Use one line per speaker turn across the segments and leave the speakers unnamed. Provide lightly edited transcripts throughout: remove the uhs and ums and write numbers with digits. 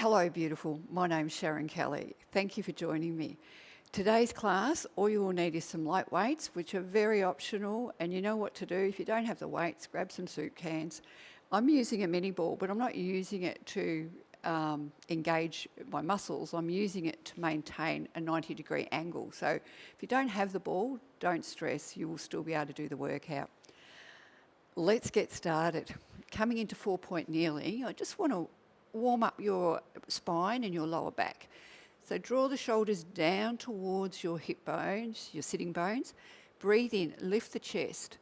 Hello, beautiful. My name's Sharon Kelly. Thank you for joining me. Today's class, all you will need is some light weights, which are very optional, and you know what to do. If you don't have the weights, grab some soup cans. I'm using a mini ball, but I'm not using it to engage my muscles. I'm using it to maintain a 90-degree angle. So if you don't have the ball, don't stress. You will still be able to do the workout. Let's get started. Coming into 4-point kneeling, I just want to warm up your spine and your lower back. So draw the shoulders down towards your hip bones, your sitting bones. Breathe in, lift the chest.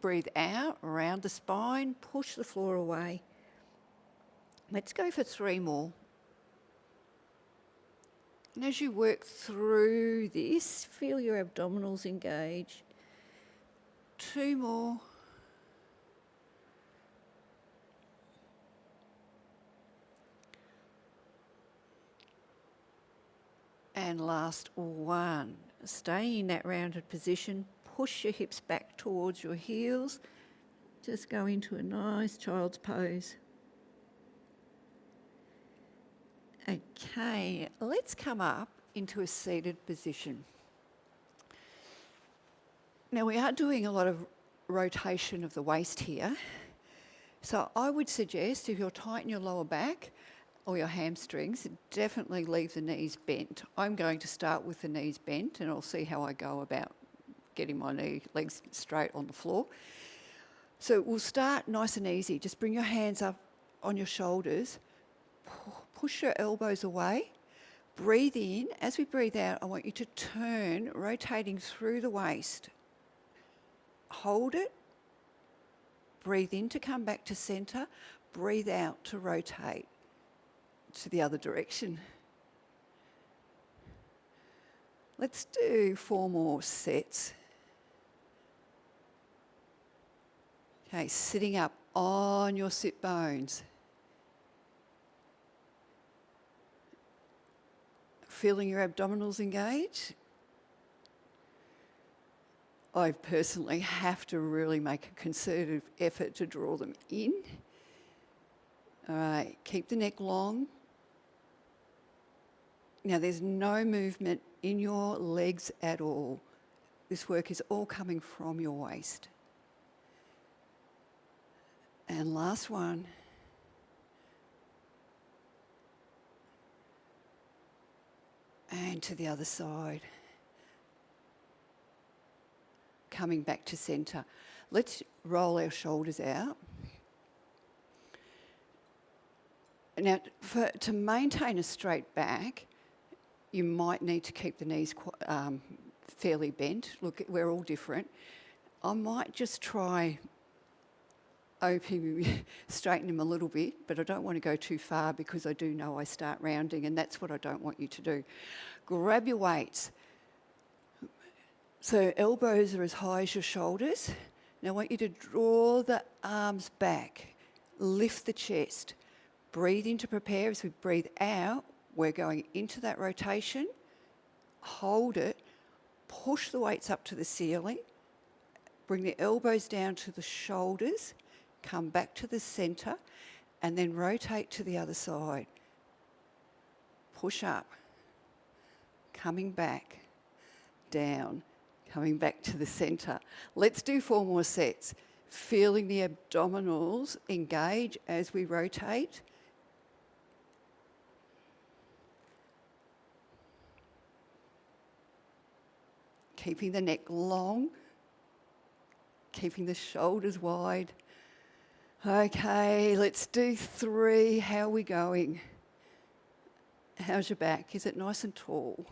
Breathe out, around the spine, push the floor away. Let's go for 3 more. And as you work through this, feel your abdominals engage. 2 more. And last 1. Stay in that rounded position. Push your hips back towards your heels. Just go into a nice child's pose. Okay, let's come up into a seated position. Now we are doing a lot of rotation of the waist here. So I would suggest if you're tight in your lower back or your hamstrings, definitely leave the knees bent. I'm going to start with the knees bent and I'll see how I go about getting my legs straight on the floor. So we'll start nice and easy. Just bring your hands up on your shoulders. Push your elbows away. Breathe in. As we breathe out, I want you to turn, rotating through the waist. Hold it. Breathe in to come back to center. Breathe out to rotate to the other direction. Let's do 4 more sets. Okay, sitting up on your sit bones. Feeling your abdominals engage. I personally have to really make a concerted effort to draw them in. All right, keep the neck long. Now there's no movement in your legs at all. This work is all coming from your waist. And last 1. And to the other side. Coming back to center. Let's roll our shoulders out. Now, to maintain a straight back, you might need to keep the knees fairly bent. Look, we're all different. I might just try straighten them a little bit, but I don't want to go too far because I do know I start rounding, and that's what I don't want you to do. Grab your weights. So elbows are as high as your shoulders. Now I want you to draw the arms back. Lift the chest. Breathe in to prepare. As we breathe out, we're going into that rotation. Hold it. Push the weights up to the ceiling. Bring the elbows down to the shoulders. Come back to the center and then rotate to the other side. Push up. Coming back. Down. Coming back to the center. Let's do 4 more sets. Feeling the abdominals engage as we rotate. Keeping the neck long. Keeping the shoulders wide. Okay, let's do 3. How are we going? How's your back? Is it nice and tall?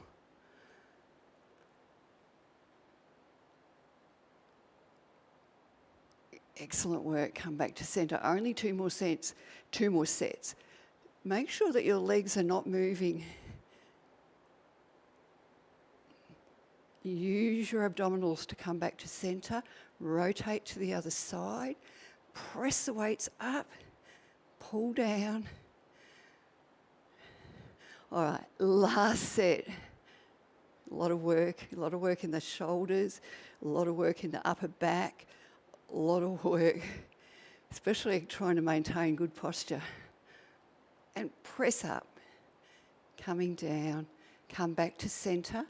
Excellent work. Come back to center. Only 2 more sets. 2 more sets. Make sure that your legs are not moving. Use your abdominals to come back to center. Rotate to the other side. Press the weights up. Pull down. All right, last set. A lot of work in the shoulders, a lot of work in the upper back, a lot of work, especially trying to maintain good posture. and press up. Coming down, come back to centre.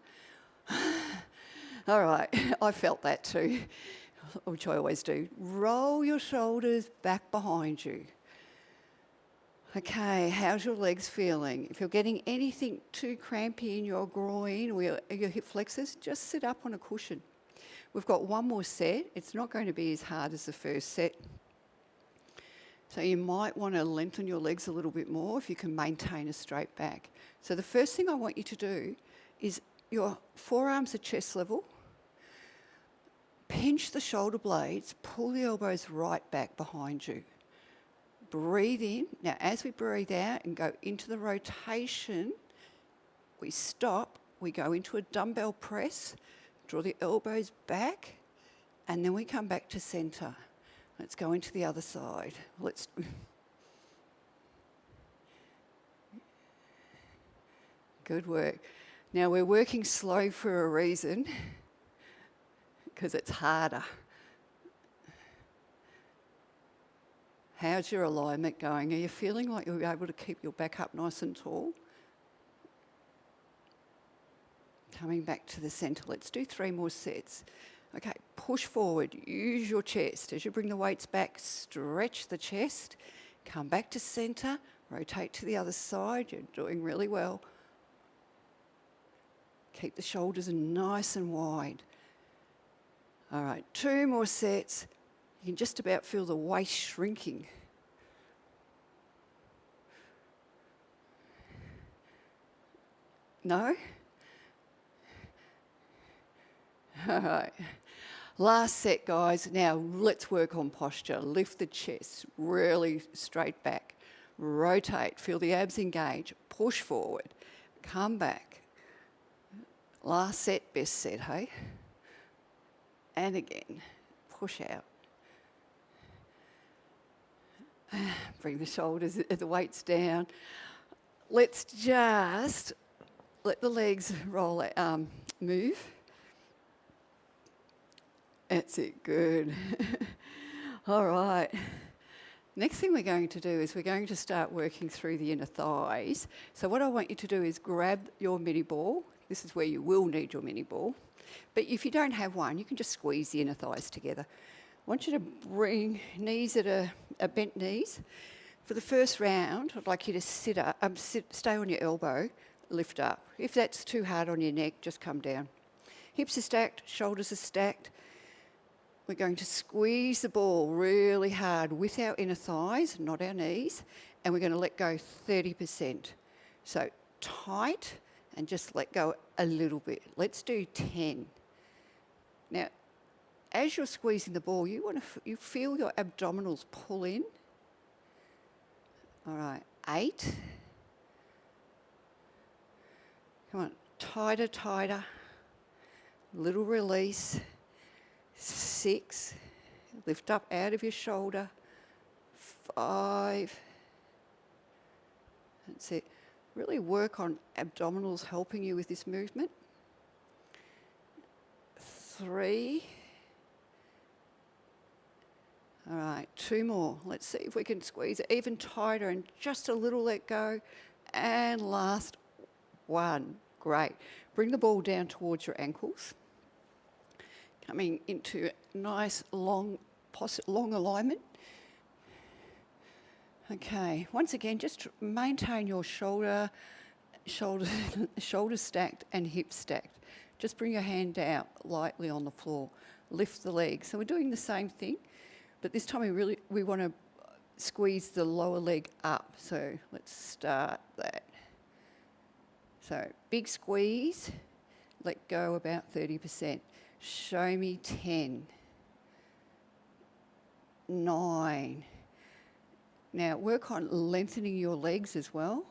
All right, I felt that too, which I always do. Roll your shoulders back behind you. Okay, how's your legs feeling? If you're getting anything too crampy in your groin or your hip flexors, just sit up on a cushion. We've got one more set. It's not going to be as hard as the first set. So you might want to lengthen your legs a little bit more if you can maintain a straight back. So the first thing I want you to do is your forearms are chest level. Pinch the shoulder blades, pull the elbows right back behind you. Breathe in. Now, as we breathe out and go into the rotation, we stop, we go into a dumbbell press, draw the elbows back, and then we come back to centre. Let's go into the other side. Good work. Now, we're working slow for a reason, because it's harder. How's your alignment going? Are you feeling like you'll be able to keep your back up nice and tall? Coming back to the centre. Let's do 3 more sets. Okay, push forward. Use your chest. As you bring the weights back, stretch the chest. Come back to centre. Rotate to the other side. You're doing really well. Keep the shoulders nice and wide. All right, 2 more sets. You can just about feel the waist shrinking. No? All right. Last set, guys. Now let's work on posture. Lift the chest really straight back. Rotate. Feel the abs engage. Push forward. Come back. Last set, best set, hey? And again, push out. Bring the shoulders, the weights down. Let's just let the legs roll, move. That's it, good. All right. Next thing we're going to do is we're going to start working through the inner thighs. So what I want you to do is grab your mini ball. This is where you will need your mini ball. But if you don't have one, you can just squeeze the inner thighs together. I want you to bring knees at a bent knees. For the first round, I'd like you to stay on your elbow, lift up. If that's too hard on your neck, just come down. Hips are stacked, shoulders are stacked. We're going to squeeze the ball really hard with our inner thighs, not our knees, and we're going to let go 30%. So tight and just let go a little bit. Let's do 10. Now, as you're squeezing the ball, you feel your abdominals pull in. All right, 8. Come on, tighter, tighter. Little release. 6. Lift up out of your shoulder. 5. That's it. Really work on abdominals helping you with this movement. 3. All right, 2 more. Let's see if we can squeeze it even tighter and just a little let go. And last 1. Great. Bring the ball down towards your ankles. Coming into nice long alignment. Okay, once again, just maintain your shoulders stacked and hips stacked. Just bring your hand out lightly on the floor. Lift the legs. So we're doing the same thing, but this time we want to squeeze the lower leg up. So let's start that. So big squeeze, let go about 30%. Show me 10. 9. Now work on lengthening your legs as well.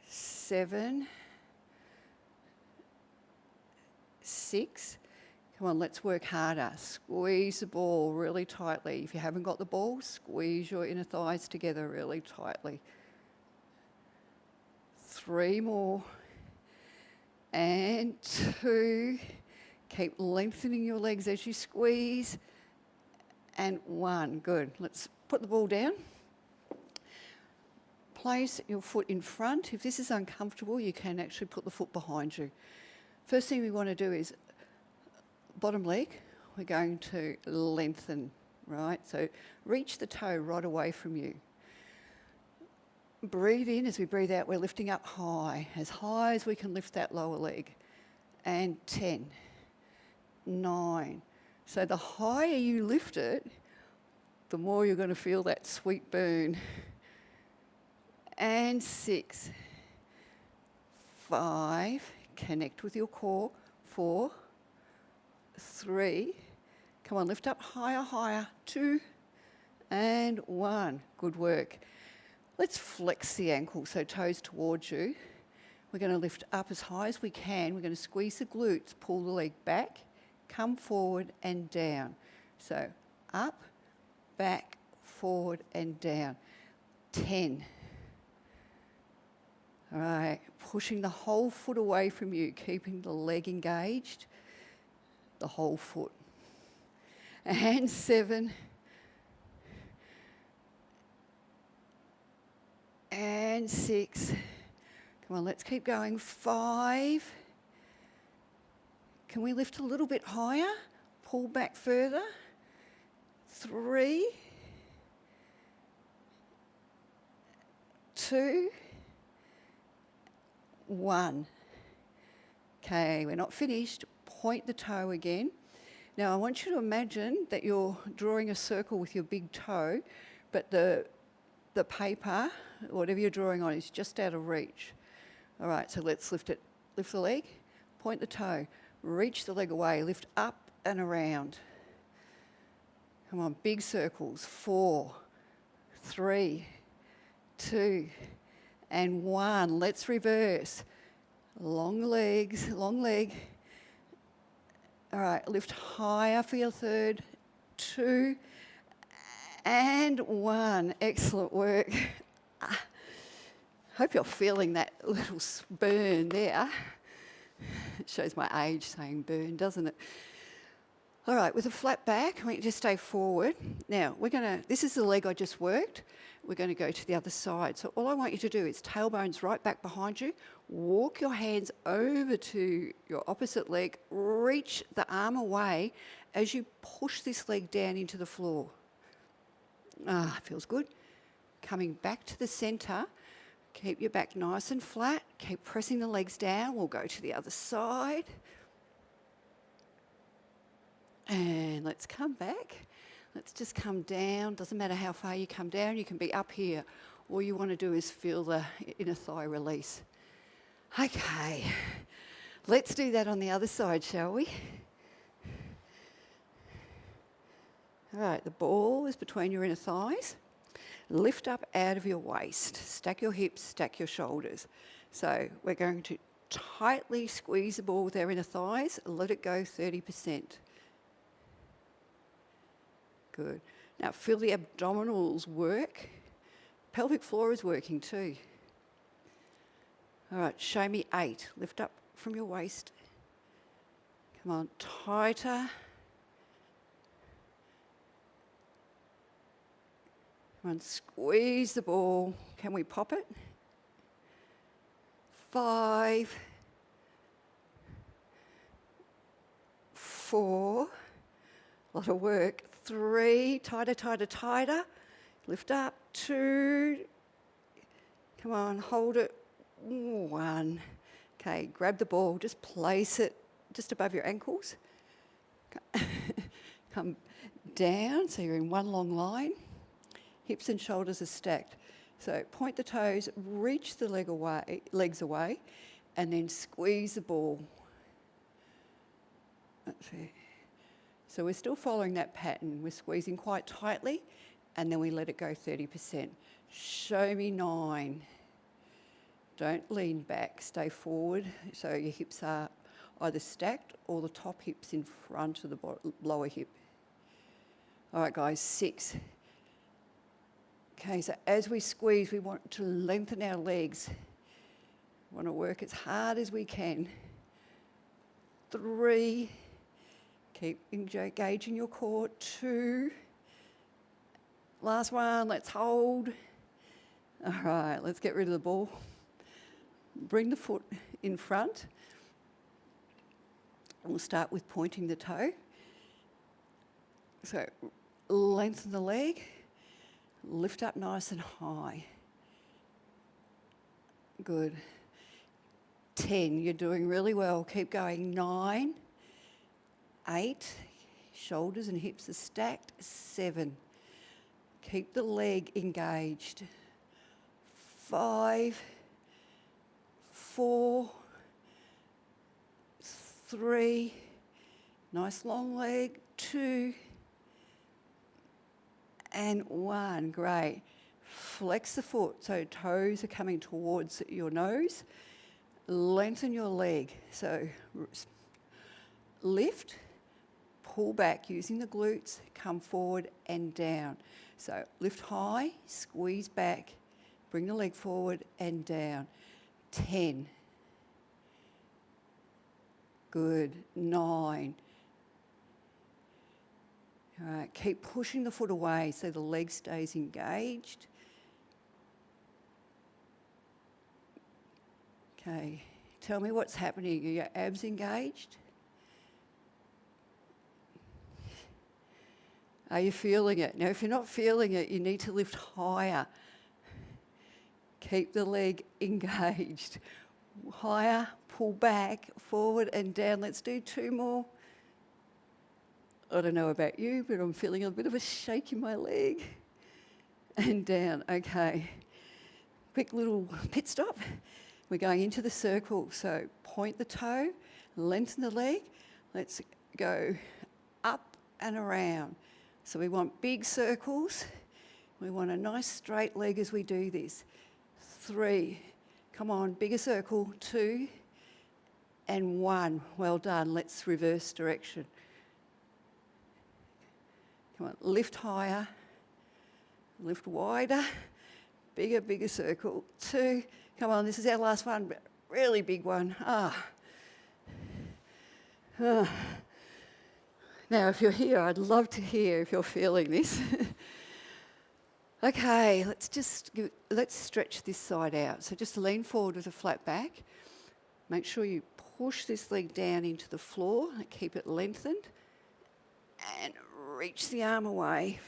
7. 6. Come on, let's work harder. Squeeze the ball really tightly. If you haven't got the ball, squeeze your inner thighs together really tightly. 3 more. And 2. Keep lengthening your legs as you squeeze. And 1. Good. Let's put the ball down. place your foot in front. If this is uncomfortable, you can actually put the foot behind you. First thing we want to do is bottom leg, we're going to lengthen, right? So reach the toe right away from you. Breathe in. As we breathe out, we're lifting up high as we can lift that lower leg. And 10, 9. So the higher you lift it, the more you're going to feel that sweet burn. And 6, 5, connect with your core. 4, 3, come on, lift up higher, higher. 2, and 1. Good work. Let's flex the ankle, so toes towards you. We're going to lift up as high as we can. We're going to squeeze the glutes, pull the leg back, come forward and down. So up, back, forward and down. 10. All right, pushing the whole foot away from you, keeping the leg engaged, the whole foot. And 7. And 6. Come on, let's keep going. 5. Can we lift a little bit higher? Pull back further. 3. 2. 1. Okay, we're not finished. Point the toe again. Now I want you to imagine that you're drawing a circle with your big toe, but the paper, whatever you're drawing on, is just out of reach. All right, so let's lift it. Lift the leg, point the toe, reach the leg away, lift up and around. Come on, big circles. 4, 3, 2, and 1. Let's reverse. Long legs, long leg. All right, lift higher for your third. 2, and 1. Excellent work. Hope you're feeling that little burn there. It shows my age saying burn, doesn't it? All right, with a flat back, we just stay forward. Now, this is the leg I just worked. We're going to go to the other side. So all I want you to do is tailbones right back behind you. Walk your hands over to your opposite leg. Reach the arm away as you push this leg down into the floor. Feels good. Coming back to the centre. Keep your back nice and flat. Keep pressing the legs down. We'll go to the other side. And let's come back. Let's just come down. Doesn't matter how far you come down. You can be up here. All you want to do is feel the inner thigh release. Okay. Let's do that on the other side, shall we? All right, the ball is between your inner thighs. Lift up out of your waist. Stack your hips, stack your shoulders. So we're going to tightly squeeze the ball with our inner thighs. Let it go 30%. Good. Now feel the abdominals work. Pelvic floor is working too. All right, show me 8. Lift up from your waist. Come on, tighter. Come on, squeeze the ball. Can we pop it? 5, 4, a lot of work. 3, tighter, tighter, tighter. Lift up. 2, come on, hold it. 1. Okay, grab the ball, just place it just above your ankles. Come down, so you're in one long line. Hips and shoulders are stacked. So point the toes, reach the legs away, and then squeeze the ball. That's it. So we're still following that pattern. We're squeezing quite tightly, and then we let it go 30%. Show me 9. Don't lean back, stay forward, so your hips are either stacked or the top hip's in front of the lower hip. All right, guys, 6. Okay, so as we squeeze, we want to lengthen our legs. We want to work as hard as we can. 3, keep engaging your core. 2, last one, let's hold. All right, let's get rid of the ball. Bring the foot in front. We'll start with pointing the toe. So lengthen the leg, lift up nice and high. Good. 10, you're doing really well. Keep going. 9, 8, shoulders and hips are stacked. 7, keep the leg engaged. 5, 4, 3, nice long leg. 2, and 1. Great. Flex the foot so toes are coming towards your nose. Lengthen your leg. So lift, pull back using the glutes, come forward and down. So lift high, squeeze back, bring the leg forward and down. 10. Good. 9. All right, keep pushing the foot away so the leg stays engaged. Okay, tell me what's happening. Are your abs engaged? Are you feeling it? Now, if you're not feeling it, you need to lift higher. Keep the leg engaged. Higher, pull back, forward and down. Let's do 2 more. I don't know about you, but I'm feeling a bit of a shake in my leg. And down. Okay. Quick little pit stop. We're going into the circle. So point the toe, lengthen the leg. Let's go up and around. So we want big circles. We want a nice straight leg as we do this. 3. Come on, bigger circle. 2 and 1. Well done. Let's reverse direction. Come on, lift higher, lift wider, bigger circle. 2, come on, this is our last one, but really big one. Now, if you're here, I'd love to hear if you're feeling this. Okay, let's stretch this side out. So just lean forward with a flat back. Make sure you push this leg down into the floor and keep it lengthened. And reach the arm away.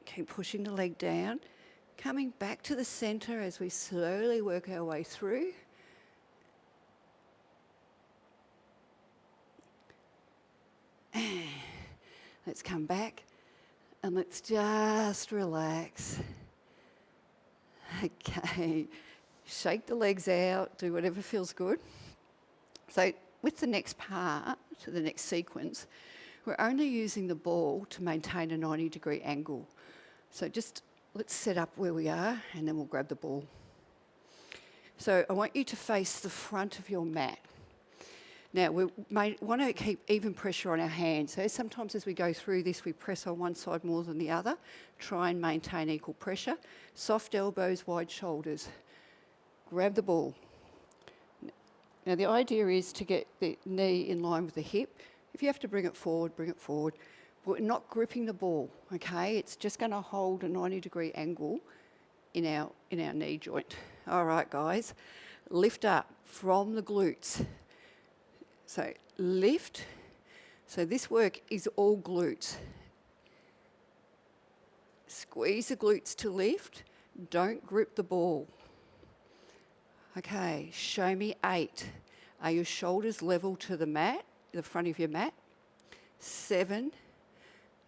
Keep pushing the leg down. Coming back to the centre as we slowly work our way through. And let's come back and let's just relax. Okay, shake the legs out, do whatever feels good. So with the next part, to the next sequence, we're only using the ball to maintain a 90-degree angle. So just let's set up where we are and then we'll grab the ball. So I want you to face the front of your mat. Now we want to keep even pressure on our hands. So sometimes as we go through this, we press on one side more than the other. Try and maintain equal pressure. Soft elbows, wide shoulders. Grab the ball. Now the idea is to get the knee in line with the hip. If you have to bring it forward, bring it forward. We're not gripping the ball, okay? It's just going to hold a 90-degree angle in our knee joint. All right, guys. Lift up from the glutes. So lift. So this work is all glutes. Squeeze the glutes to lift. Don't grip the ball. Okay, show me 8. Are your shoulders level to the mat, the front of your mat? 7,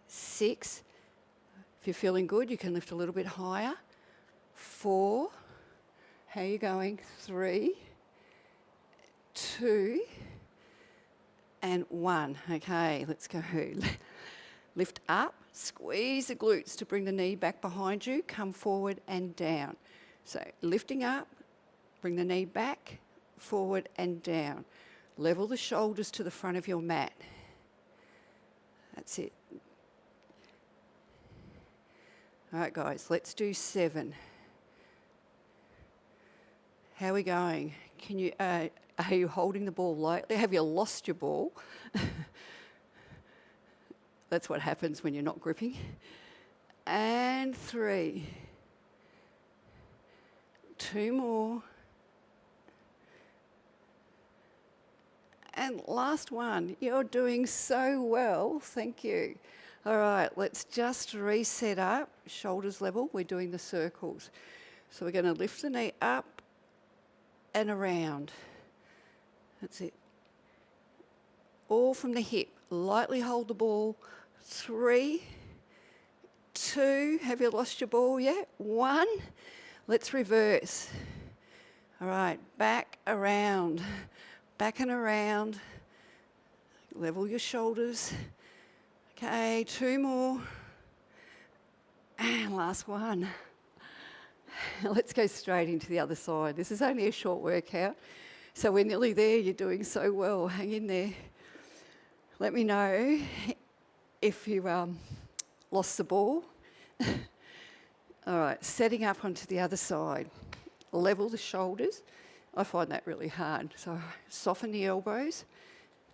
6. If you're feeling good, you can lift a little bit higher. 4. How are you going? 3, 2, and 1. Okay, let's go. Lift up, squeeze the glutes to bring the knee back behind you. Come forward and down. So lifting up. Bring the knee back, forward and down. Level the shoulders to the front of your mat. That's it. All right, guys, let's do 7. How are we going? Are you holding the ball lightly? Have you lost your ball? That's what happens when you're not gripping. And 3. 2 more. And last one. You're doing so well. Thank you. All right, let's just reset up. Shoulders level. We're doing the circles. So we're going to lift the knee up and around. That's it. All from the hip. Lightly hold the ball. 3, 2. Have you lost your ball yet? 1. Let's reverse. All right, back, around. Back and around. Level your shoulders. Okay, 2 more. And last one. Let's go straight into the other side. This is only a short workout. So we're nearly there. You're doing so well. Hang in there. Let me know if you lost the ball. All right, setting up onto the other side. Level the shoulders. I find that really hard. So soften the elbows.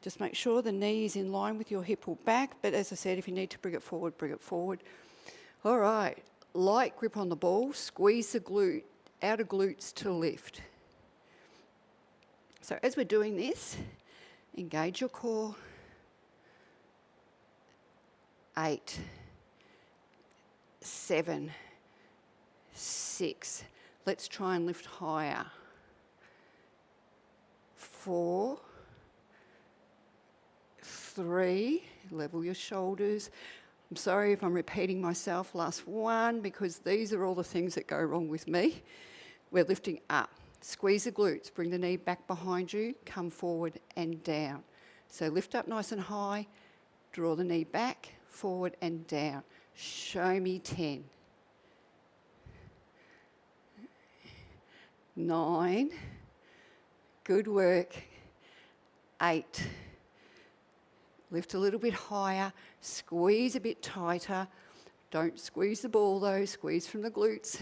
Just make sure the knee is in line with your hip or back. But as I said, if you need to bring it forward, bring it forward. All right, light grip on the ball. Squeeze the outer glutes to lift. So as we're doing this, engage your core. 8, 7, 6. Let's try and lift higher. 4, 3. Level your shoulders. I'm sorry if I'm repeating myself. Last one, because these are all the things that go wrong with me. We're lifting up. Squeeze the glutes. Bring the knee back behind you. Come forward and down. So lift up nice and high. Draw the knee back, forward and down. Show me 10. 9. Good work. 8. Lift a little bit higher. Squeeze a bit tighter. Don't squeeze the ball though. Squeeze from the glutes.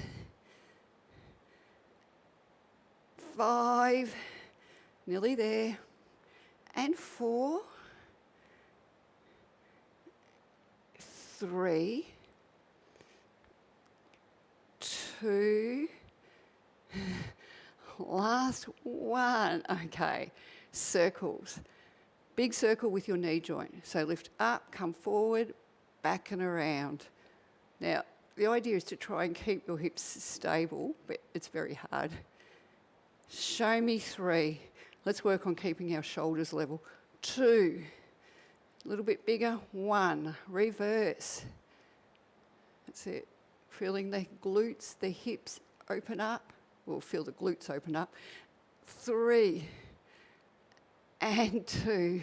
5. Nearly there. And 4. 3. 2. Last one. Okay, circles. Big circle with your knee joint. So lift up, come forward, back and around. Now, the idea is to try and keep your hips stable, but it's very hard. Show me 3. Let's work on keeping our shoulders level. 2. A little bit bigger. 1. Reverse. That's it. Feeling the glutes, the hips open up. We'll feel the glutes open up. 3. And 2.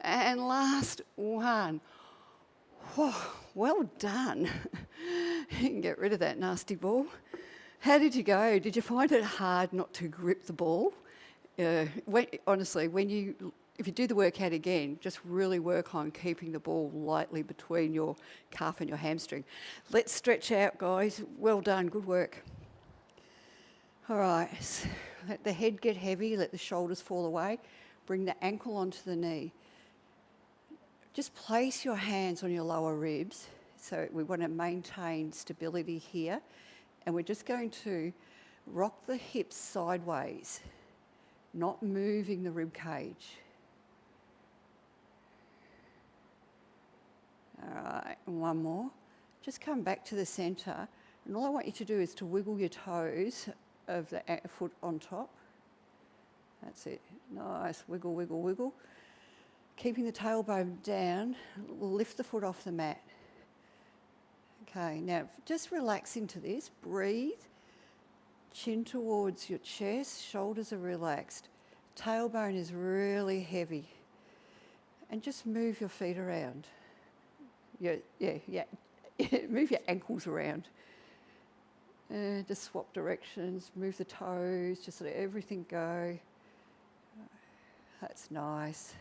And last one. Whoa, well done. You can get rid of that nasty ball. How did you go? Did you find it hard not to grip the ball? Honestly, if you do the workout again, just really work on keeping the ball lightly between your calf and your hamstring. Let's stretch out, guys. Well done, good work. All right, let the head get heavy, let the shoulders fall away. Bring the ankle onto the knee. Just place your hands on your lower ribs. So we want to maintain stability here. And we're just going to rock the hips sideways, not moving the rib cage. All right, and one more. Just come back to the centre. And all I want you to do is to wiggle your toes of the foot on top. That's it. Nice. Wiggle, wiggle, wiggle. Keeping the tailbone down, lift the foot off the mat. Okay, now just relax into this. Breathe. Chin towards your chest. Shoulders are relaxed. Tailbone is really heavy. And just move your feet around. Yeah. Move your ankles around. Just swap directions, move the toes, just let everything go. That's nice.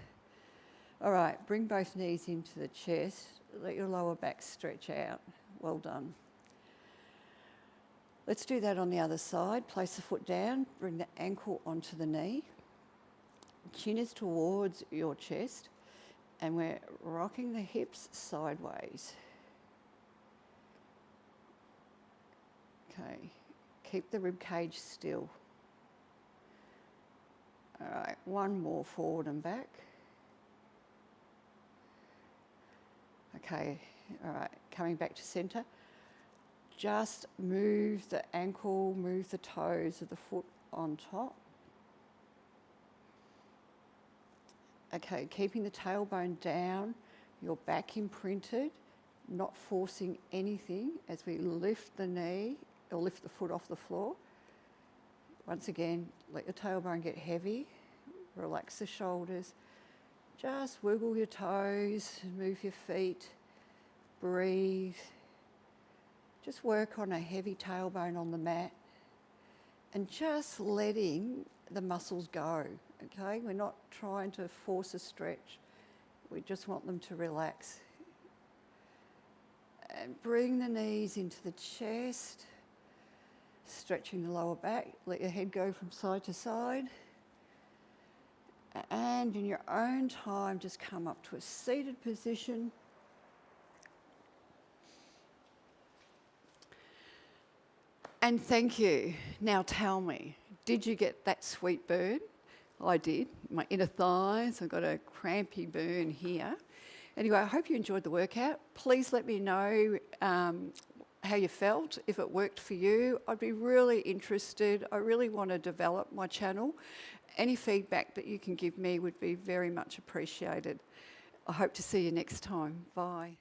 All right, bring both knees into the chest. Let your lower back stretch out. Well done. Let's do that on the other side. Place the foot down, bring the ankle onto the knee. Chin is towards your chest, and we're rocking the hips sideways. Okay, keep the rib cage still. All right, one more forward and back. Okay, all right, coming back to centre. Just move the ankle, move the toes of the foot on top. Okay, keeping the tailbone down, your back imprinted, not forcing anything as we lift the knee or lift the foot off the floor. Once again, let your tailbone get heavy, relax the shoulders, just wiggle your toes, move your feet, breathe. Just work on a heavy tailbone on the mat and just letting the muscles go, okay? We're not trying to force a stretch. We just want them to relax. And bring the knees into the chest, stretching the lower back. Let your head go from side to side. And in your own time, just come up to a seated position. And thank you. Now tell me, did you get that sweet burn? I did. My inner thighs, I've got a crampy burn here. Anyway, I hope you enjoyed the workout. Please let me know how you felt, if it worked for you. I'd be really interested. I really want to develop my channel. Any feedback that you can give me would be very much appreciated. I hope to see you next time. Bye.